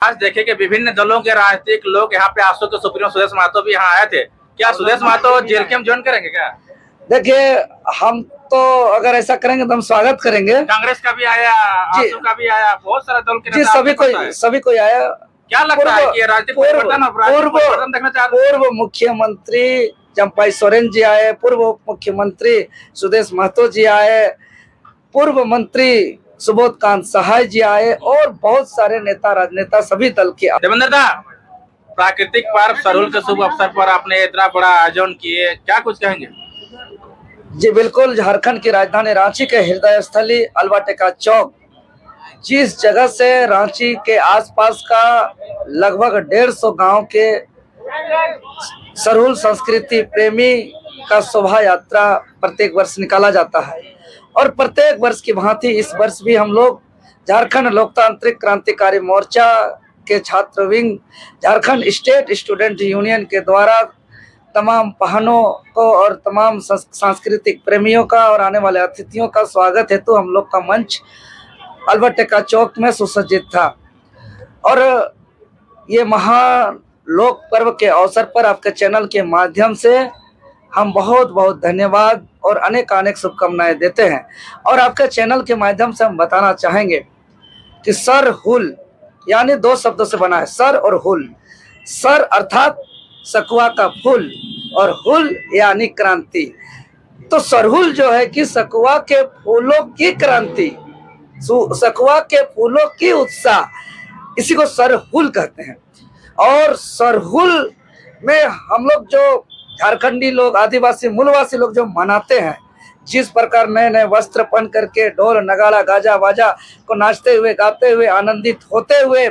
आज देखे कि विभिन्न दलों के राजनीतिक लोग यहाँ पे आजसू के सुप्रीमो सुदेश महतो भी यहाँ आए थे। क्या Sudesh Mahto jail camp join करेंगे क्या? देखिए, हम तो अगर ऐसा करेंगे तो हम स्वागत करेंगे। कांग्रेस का भी आया, आजसू का भी आया, बहुत सारे दल के जी, सभी कोई आया। क्या लगता है कि राजनीतिक परिवर्तन देखना चाह रहे हैं? पूर्व मुख्यमंत्री चंपाई सोरेन जी आए, पूर्व मुख्यमंत्री सुदेश महतो जी आए, पूर्व मंत्री सुबोध कांत सहाय जी आए और बहुत सारे नेता राजनेता सभी दल के। देवेंद्र दा, प्राकृतिक पार्क सरहुल के शुभ अवसर पर आपने इतना बड़ा आयोजन किए, क्या कुछ कहेंगे? जी बिल्कुल, झारखंड की राजधानी रांची के हृदय स्थली अल्वाटेका चौक, जिस जगह से रांची के आसपास का लगभग 150 गांव के सरहुल संस्कृति प्रेमी का शोभा यात्रा प्रत्येक वर्ष निकाला जाता है और प्रत्येक वर्ष की भांति इस वर्ष भी हम लोग झारखंड लोकतांत्रिक क्रांतिकारी मोर्चा के छात्र wing, Jharkhand state student union के द्वारा तमाम बहनों को और तमाम सांस्कृतिक प्रेमियों का और आने वाले अतिथियों का स्वागत हेतु हम लोग का मंच अल्वाटेका चौक में सुसज्जित था। और ये महान लोक पर्व के अवसर पर आपके चैनल के माध्यम से हम बहुत बहुत धन्यवाद और अनेक शुभकामनाएं देते हैं। और आपके चैनल के माध्यम से हम बताना चाहेंगे कि सरहुल यानी 2 शब्दों से बना है, सर और हुल। सर अर्थात सकुआ का फूल और हुल यानी क्रांति। तो सरहुल जो है कि सकुआ के फूलों की क्रांति, सकुआ के फूलों की उत्साह, इसी को सरहुल कहते हैं। और सरहुल में हम लोग जो झारखंडी लोग, आदिवासी मूलवासी लोग जो मनाते हैं, जिस प्रकार नए नए वस्त्र पहन करके ढोल नगाड़ा गाजा बाजा को नाचते हुए गाते हुए आनंदित होते हुए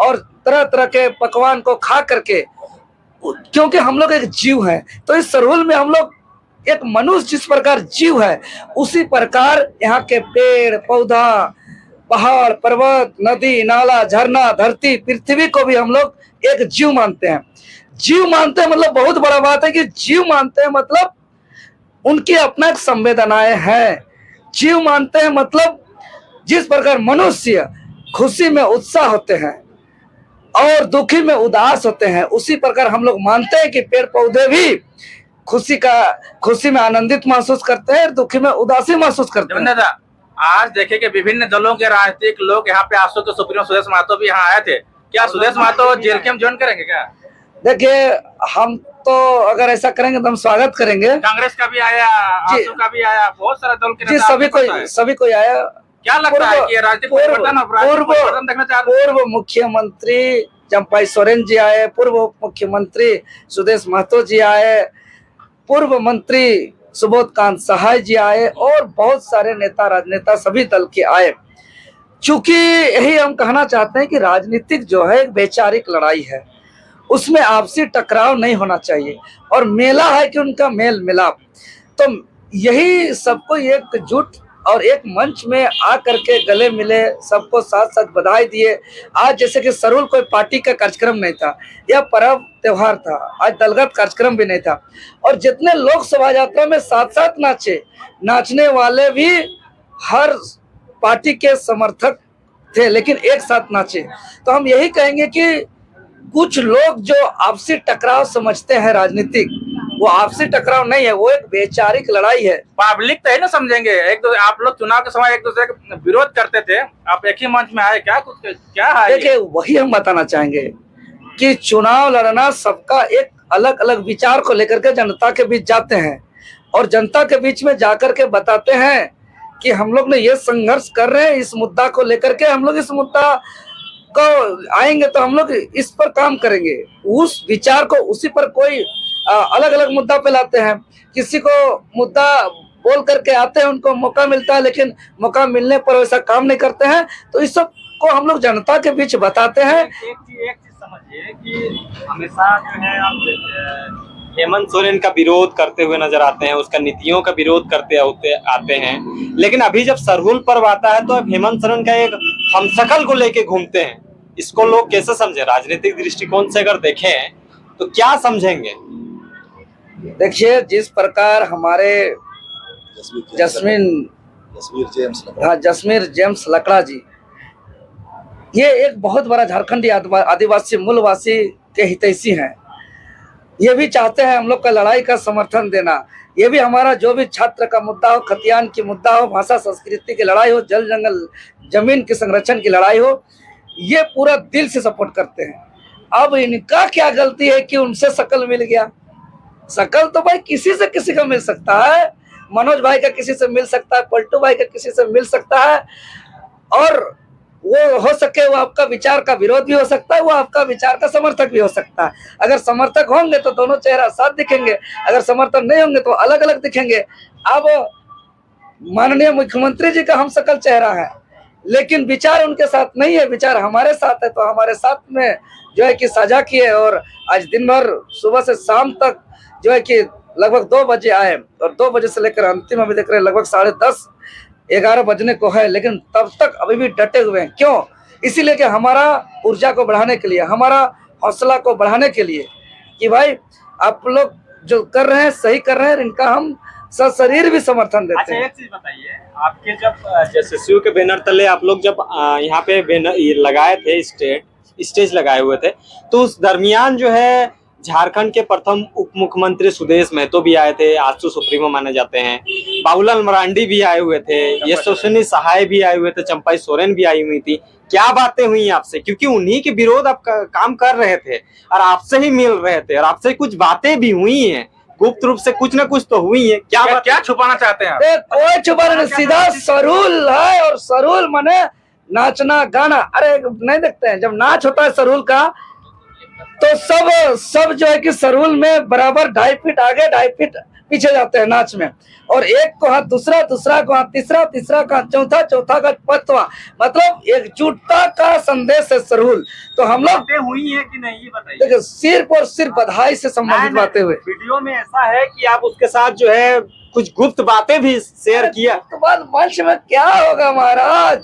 और तरह तरह के पकवान को खा करके, क्योंकि हम लोग एक जीव हैं, तो इस सरहुल में हम लोग एक मनुष्य जिस प्रकार जीव है उसी प्रकार यहाँ के पेड़ पौधा, पहाड़ पर्वत, नदी नाला, झरना, धरती, पृथ्वी को भी हम लोग एक जीव मानते हैं। जीव मानते हैं मतलब बहुत बड़ा बात है कि जीव मानते हैं मतलब उनकी अपना एक संवेदनाएं हैं। जीव मानते हैं मतलब जिस प्रकार मनुष्य खुशी में उत्साह होते हैं और दुखी में उदास होते हैं, उसी प्रकार हम लोग मानते हैं कि पेड़ पौधे भी खुशी में आनंदित महसूस करते हैं, दुखी में उदासी महसूस करते हैं। आज देखे कि विभिन्न दलों के राजनीतिक लोग यहाँ पे आजसू के सुप्रीमो सुदेश महतो भी यहाँ आए थे। क्या Sudesh Mahto jail camp join करेंगे क्या? देखिए, हम तो अगर ऐसा करेंगे तो हम स्वागत करेंगे। कांग्रेस का भी आया, आजसू का भी आया, बहुत सारे दल के जी, सभी कोई आया। क्या लगता है कि राजनीतिक परिवर्तन देखना चाह रहे हैं? पूर्व मुख्यमंत्री चंपाई सोरेन जी आए, पूर्व मुख्यमंत्री सुदेश महतो जी आए, पूर्व मंत्री सुबोध कांत सहाय जी आए और बहुत सारे नेता राजनेता सभी दल के आए। चूंकि यही हम कहना चाहते हैं कि राजनीतिक जो है एक वैचारिक लड़ाई है, उसमें आपसी टकराव नहीं होना चाहिए और मेला है कि उनका मेल मिलाप। तो यही सबको एकजुट और एक मंच में आ करके गले मिले, सबको साथ साथ बधाई दिए। आज जैसे कि सरहुल कोई पार्टी का कार्यक्रम नहीं था, यह पर्व त्योहार था, आज दलगत कार्यक्रम भी नहीं था। और जितने लोग शोभा यात्रा में साथ साथ नाचे, नाचने वाले भी हर पार्टी के समर्थक थे लेकिन एक साथ नाचे। तो हम यही कहेंगे कि कुछ लोग जो आपसी टकराव समझते हैं राजनीतिक, वो आपसी टकराव नहीं है, वो एक वैचारिक लड़ाई है। पब्लिक तो है ना समझेंगे। एक तो आप लोग चुनाव के समय एक दूसरे का विरोध करते थे, आप एक ही मंच में आए, क्या है? देखिए, वही हम बताना चाहेंगे कि चुनाव लड़ना सबका एक अलग अलग विचार को लेकर के जनता के बीच जाते हैं और जनता के बीच में जाकर के बताते हैं कि हम लोग ने ये संघर्ष कर रहे हैं, इस मुद्दा को लेकर के हम लोग इस मुद्दा को आएंगे तो हम लोग इस पर काम करेंगे। उस विचार को उसी पर कोई अलग अलग मुद्दा पे लाते हैं, किसी को मुद्दा बोल करके आते हैं, उनको मौका मिलता है लेकिन मौका मिलने पर वैसा काम नहीं करते हैं। तो इस सब को हम लोग जनता के बीच बताते हैं। एक चीज समझिए कि हमेशा जो है आप हेमंत सोरेन का विरोध करते हुए नजर आते हैं, उसका नीतियों का विरोध करते आते हैं, लेकिन अभी जब सरहुल पर्व आता है तो अब हेमंत सोरेन का एक हमशक्ल को लेके घूमते हैं। इसको लोग कैसे समझे? राजनीतिक दृष्टिकोण से अगर देखें तो क्या समझेंगे? देखिए, जिस प्रकार हमारे जसमीर जेम्स लकड़ा जी ये एक बहुत बड़ा झारखंडी आदिवासी मूलवासी के हितैषी हैं। ये भी चाहते हैं हम लोग का लड़ाई का समर्थन देना। ये भी हमारा जो भी छात्र का मुद्दा हो, खतियान की मुद्दा हो, भाषा संस्कृति की लड़ाई हो, जल जंगल जमीन के संरक्षण की लड़ाई हो, ये पूरा दिल से सपोर्ट करते हैं। अब इनका क्या गलती है कि उनसे शकल मिल गया? शकल तो भाई किसी से किसी का मिल सकता है, मनोज भाई का किसी से मिल सकता है, पलटू भाई का किसी से मिल सकता है, और वो हो सके वो आपका विचार का विरोध भी हो सकता है, वो आपका विचार का समर्थक भी हो सकता है। अगर समर्थक होंगे तो दोनों चेहरा साथ दिखेंगे, अगर समर्थक नहीं होंगे तो अलग अलग दिखेंगे। अब माननीय मुख्यमंत्री जी का हम सकल चेहरा है, लेकिन विचार उनके साथ नहीं है, विचार हमारे साथ है। तो हमारे साथ में जो है कि साझा किए, और आज दिन भर सुबह से शाम तक जो है कि लगभग 2 बजे आए, और 2 बजे से लेकर अंतिम अभी देख रहे हैं लगभग 10:30 11 बजने को है, लेकिन तब तक अभी भी डटे हुए हैं। क्यों? इसीलिए कि हमारा ऊर्जा को बढ़ाने के लिए, हमारा हौसला को बढ़ाने के लिए, कि भाई आप लोग जो कर रहे हैं सही कर रहे हैं, इनका हम सशरीर भी समर्थन देते अच्छा, हैं। एक चीज बताइए, आपके जब जैसे के बैनर तले आप लोग जब यहाँ पे बैनर लगाए थे, स्टेज लगाए हुए थे, तो उस दरमियान जो है झारखंड के प्रथम उप मुख्यमंत्री सुदेश महतो भी आए थे, आजसू सुप्रीमो माने जाते हैं, बाबूलाल मरांडी भी आए हुए थे, यशस्विनी सहाय भी आए हुए थे, चंपाई सोरेन भी आई हुई थी। क्या बातें हुई आपसे? क्योंकि उन्हीं के विरोध आप काम कर रहे थे और आपसे ही मिल रहे थे, और आपसे कुछ बातें भी हुई हैं, गुप्त रूप से कुछ ना कुछ तो हुई है। क्या छुपाना चाहते हैं आप? कोई छुपाना नहीं, सीधा सरूल है, और सरूल माने नाचना गाना। अरे नहीं देखते हैं जब नाच होता है सरूल का, तो सब जो है कि सरूल में बराबर 2.5 फीट आगे 2.5 फीट पीछे जाते हैं नाच में, और एक को हाथ दूसरा, दूसरा को हाथ तीसरा, तीसरा का चौथा, चौथा का पांचवा, मतलब एकजुटता का संदेश है सरूल। तो हम लोग हुई है कि नहीं ये बताइए। देखिए, सिर्फ और सिर्फ बधाई से संबंधित बातें हुए। वीडियो में ऐसा है कि आप उसके साथ जो है कुछ गुप्त बातें भी शेयर किया। तो बाद मंच में क्या होगा महाराज,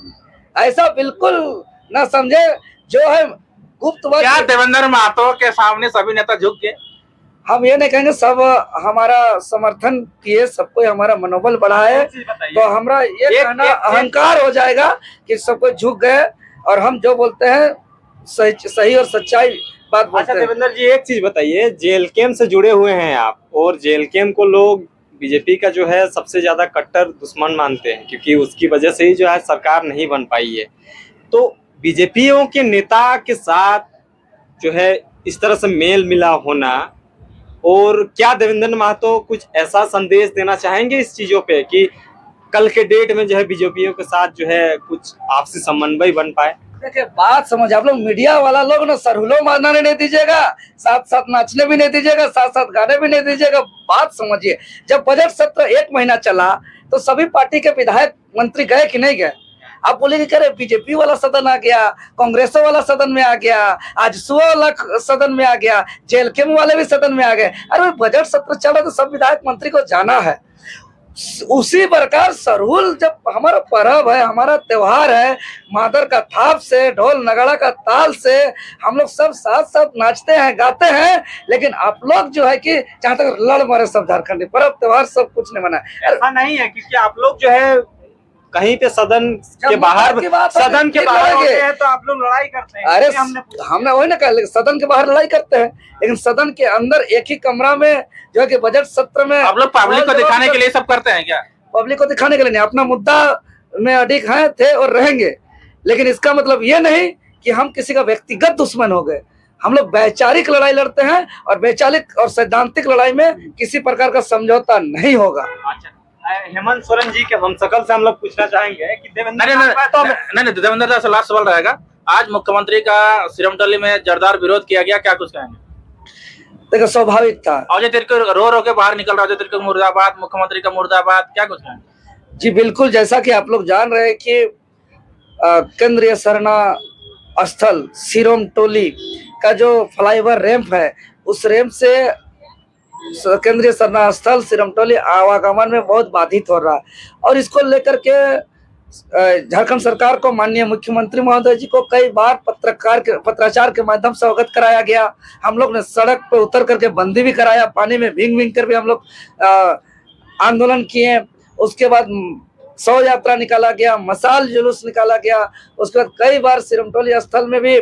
ऐसा बिल्कुल ना समझे। जो है गुप्त बात, क्या देवेंद्र महतो के सामने सभी नेता झुक गए? हम ये नहीं कहेंगे, सब हमारा समर्थन किए, सबको हमारा मनोबल बढ़ा है। तो हमारा ये कहना अहंकार हो जाएगा कि सबको झुक गए, और हम जो बोलते हैं सही और सच्चाई बात बोलते हैं। देवेंद्र जी, एक चीज बताइए, जेल कैंप से जुड़े हुए हैं आप, और जेल कैंप को लोग बीजेपी का जो है सबसे ज्यादा कट्टर दुश्मन मानते हैं, क्योंकि उसकी वजह से ही जो है सरकार नहीं बन पाई है। तो बीजेपीओ के नेता के साथ जो है इस तरह से मेल मिला होना, और क्या देवेंद्र महतो कुछ ऐसा संदेश देना चाहेंगे इस चीजों पे कि कल के डेट में जो है बीजेपीओ के साथ जो है कुछ आपसी समन्वय बन पाए? देखिए, बात समझ, आप लोग मीडिया वाला लोग ना सरहुलो मारना नहीं दीजिएगा, साथ साथ नाचने भी नहीं दीजिएगा, साथ साथ गाने भी नहीं दीजिएगा। बात समझिए, जब बजट सत्र 1 महीना चला तो सभी पार्टी के विधायक मंत्री गए कि नहीं गए? आप बोलेंगे करे बीजेपी वाला सदन आ गया, कांग्रेस वाला सदन में आ गया, आजसू वाला सदन में आ गया, जेलकेम वाले भी सदन में आ गए। अरे बजट सत्र चला तो सब विधायक मंत्री को जाना है। उसी प्रकार सरहुल जब हमारा पर्व है, हमारा त्योहार है, मादर का थाप से, ढोल नगाड़ा का ताल से हम लोग सब साथ साथ नाचते हैं, गाते हैं। लेकिन आप लोग जो है कि जहाँ तक लड़ मरे सब झारखंडी, पर्व त्योहार सब कुछ नहीं मना। ऐसा नहीं है, क्योंकि आप लोग जो है कहीं पे सदन के बाहर होते हैं तो आप लोग लड़ाई करते हैं। अरे हमने वही ना कहा, सदन के बाहर लड़ाई करते हैं, लेकिन सदन के अंदर एक ही कमरा में जो है कि बजट सत्र में आप लोग पब्लिक को दिखाने के लिए सब करते हैं क्या? पब्लिक को दिखाने के लिए नहीं, अपना मुद्दा में अडिग हैं, थे और रहेंगे। लेकिन इसका मतलब ये नहीं कि हम किसी का व्यक्तिगत दुश्मन हो गए। हम लोग वैचारिक लड़ाई लड़ते हैं, और वैचारिक और सैद्धांतिक लड़ाई में किसी प्रकार का समझौता नहीं होगा। अच्छा, हेमंत सोरेन जी के हमशक्ल से हम लोग पूछना चाहेंगे कि देवेंद्र देवेंद्र से लास्ट सवाल रहेगा। आज मुख्यमंत्री का सिरमटली में जोरदार विरोध किया गया, क्या कुछ कहेंगे? देखो, स्वाभाविक था। अजय तिर्की रो के बाहर निकल रहा है, अजय तिर्की मुर्दाबाद, मुख्यमंत्री का मुर्दाबाद, क्या कुछ कहेंगे? जी बिल्कुल, जैसा कि आप लोग जान रहे हैं कि केंद्रीय शरणा स्थल सिरोमटोली का जो फ्लाईओवर रैंप है, उस रैंप से केंद्रीय शरणा स्थल सिरोमटोली आवागमन में बहुत बाधित हो रहा है। और इसको लेकर के झारखंड सरकार को, माननीय मुख्यमंत्री महोदय जी को कई बार पत्राचार के माध्यम से अवगत कराया गया। हम लोग ने सड़क पर उतर करके बंदी भी कराया, पानी में भींग कर भी हम लोग आंदोलन किए। उसके बाद शव यात्रा निकाला गया, मसाल जुलूस निकाला गया, उसके बाद कई बार सिरमटोली स्थल में भी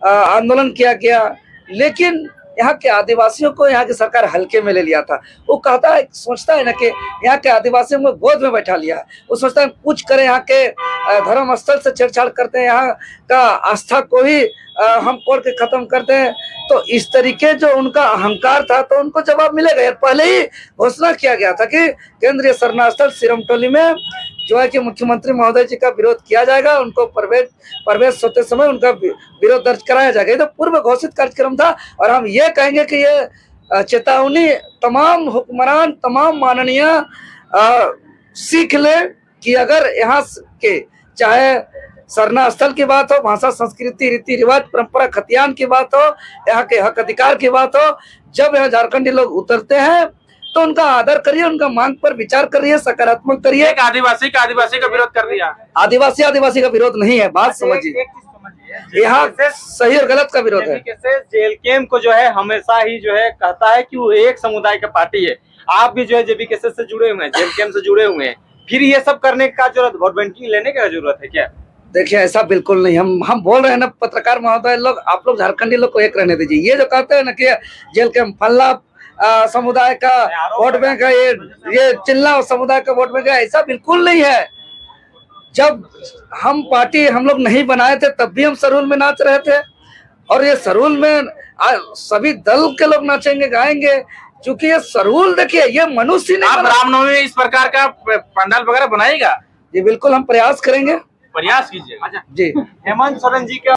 आंदोलन किया गया, लेकिन यहाँ के आदिवासियों को यहाँ की सरकार हल्के में ले लिया था। वो कहता है, सोचता है ना कि यहाँ के आदिवासियों को गोद में बैठा लिया है। वो सोचता है कुछ करें, यहाँ के धर्म स्थल से छेड़छाड़ करते हैं, यहाँ का आस्था को ही हम कोड़ के खत्म करते हैं। तो इस तरीके जो उनका अहंकार था, तो उनको जवाब मिलेगा। पहले ही घोषणा किया गया था कि केंद्रीय शरणास्थल सिरमटोली में जो है कि मुख्यमंत्री महोदय जी का विरोध किया जाएगा, उनको प्रवेश होते समय उनका विरोध दर्ज कराया जाएगा। ये तो पूर्व घोषित कार्यक्रम था। और हम ये कहेंगे कि ये चेतावनी तमाम हुक्मरान, तमाम माननीय सीख ले कि अगर यहाँ के चाहे सरना स्थल की बात हो, भाषा, संस्कृति, रीति रिवाज, परंपरा, खतियान की बात हो, यहाँ के हक अधिकार की बात हो, जब यहाँ झारखंडी लोग उतरते हैं तो उनका आदर करिए, उनका मांग पर विचार करिए, सकारात्मक करिए। एक आदिवासी का विरोध कर दिया। आदिवासी का विरोध नहीं है, बात समझिए। यहाँ सही और गलत का विरोध है। जेल कैंप को जो है हमेशा ही जो है कहता है कि वो एक समुदाय का पार्टी है। आप भी जो है जेबीकेएस से जुड़े हुए हैं, जेल कैंप से जुड़े हुए हैं, फिर ये सब करने का जरूरत, वोट बैंकिंग लेने का जरूरत है क्या? देखिए, ऐसा बिल्कुल नहीं। हम बोल रहे हैं ना, पत्रकार महोदय लोग, आप लोग झारखंडी लोग को एक रहने दीजिए। ये जो कहते हैं ना कि जेल कैंप फल्ला समुदाय का वोट बैंक है, ये चिल्ला समुदाय का वोट बैंक है, ऐसा बिल्कुल नहीं है। जब हम लोग नहीं बनाए थे, तब भी हम सरूल में नाच रहे थे। और ये सरूल में सभी दल के लोग नाचेंगे, गाएंगे, क्योंकि ये सरूल, देखिए, ये मनुष्य नहीं। आप रामनवमी में इस प्रकार का पंडाल वगैरह बनाएगा? जी बिल्कुल, हम प्रयास करेंगे। प्रयास कीजिए। जी, हेमंत सोरेन जी के